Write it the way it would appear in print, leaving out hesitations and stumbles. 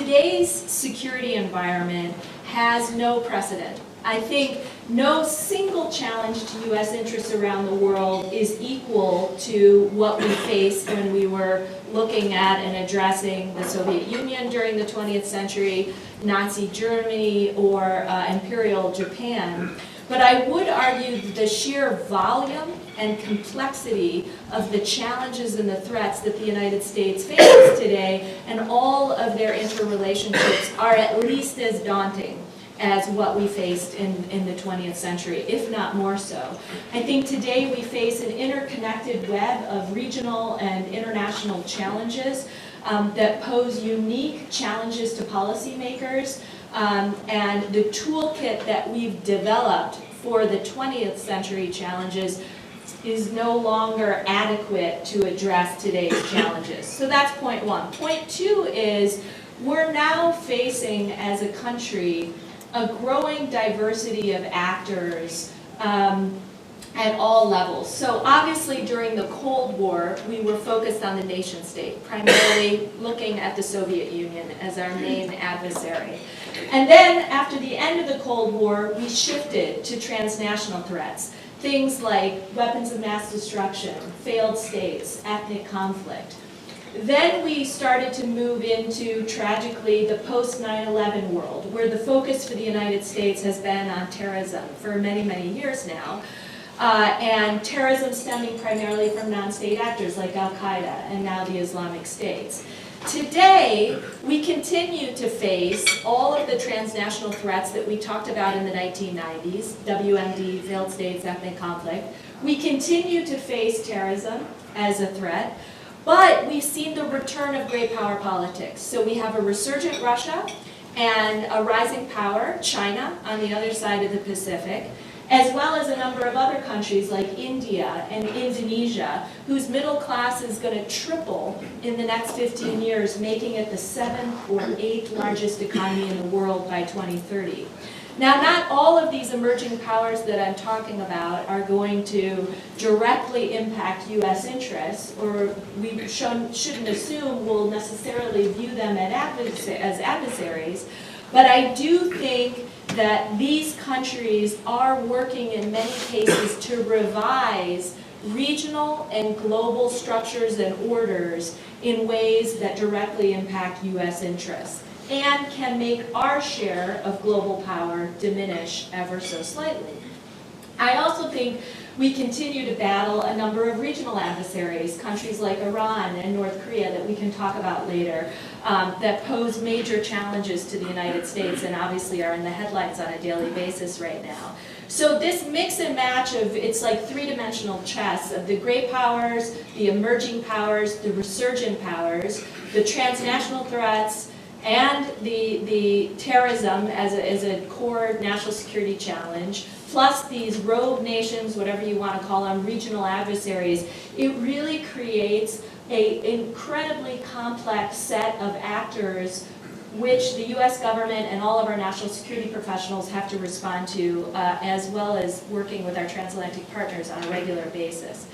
today's security environment has no precedent. I think no single challenge to U.S. interests around the world is equal to what we faced when we were looking at and addressing the Soviet Union during the 20th century, Nazi Germany, or Imperial Japan. But I would argue that the sheer volume and complexity of the challenges and the threats that the United States faces today and all of their interrelationships are at least as daunting as what we faced in the 20th century, if not more so. I think today we face an interconnected web of regional and international challenges that pose unique challenges to policymakers, and the toolkit that we've developed for the 20th century challenges is no longer adequate to address today's challenges. So that's point one. Point two is we're now facing, as a country, a growing diversity of actors at all levels. So obviously during the Cold War, we were focused on the nation state, primarily looking at the Soviet Union as our main adversary. And then after the end of the Cold War, we shifted to transnational threats. Things like weapons of mass destruction, failed states, ethnic conflict. Then we started to move into, tragically, the post-9/11 world, where the focus for the United States has been on terrorism for many, many years now. And terrorism stemming primarily from non-state actors like Al-Qaeda and now the Islamic States. Today, we continue to face all of the transnational threats that we talked about in the 1990s, WMD, failed states, ethnic conflict. We continue to face terrorism as a threat, but we've seen the return of great power politics. So we have a resurgent Russia and a rising power, China, on the other side of the Pacific, as well as a number of other countries like India and Indonesia, whose middle class is going to triple in the next 15 years, making it the 7th or 8th largest economy in the world by 2030. Now, not all of these emerging powers that I'm talking about are going to directly impact U.S. interests, or we shouldn't assume we'll necessarily view them as adversaries, but I do think that these countries are working in many cases to revise regional and global structures and orders in ways that directly impact U.S. interests and can make our share of global power diminish ever so slightly. I also think we continue to battle a number of regional adversaries, countries like Iran and North Korea that we can talk about later, that pose major challenges to the United States and obviously are in the headlines on a daily basis right now. So this mix and match of, it's like three-dimensional chess of the great powers, the emerging powers, the resurgent powers, the transnational threats, and the terrorism as a core national security challenge, plus these rogue nations, whatever you want to call them, regional adversaries, it really creates an incredibly complex set of actors which the U.S. government and all of our national security professionals have to respond to, as well as working with our transatlantic partners on a regular basis.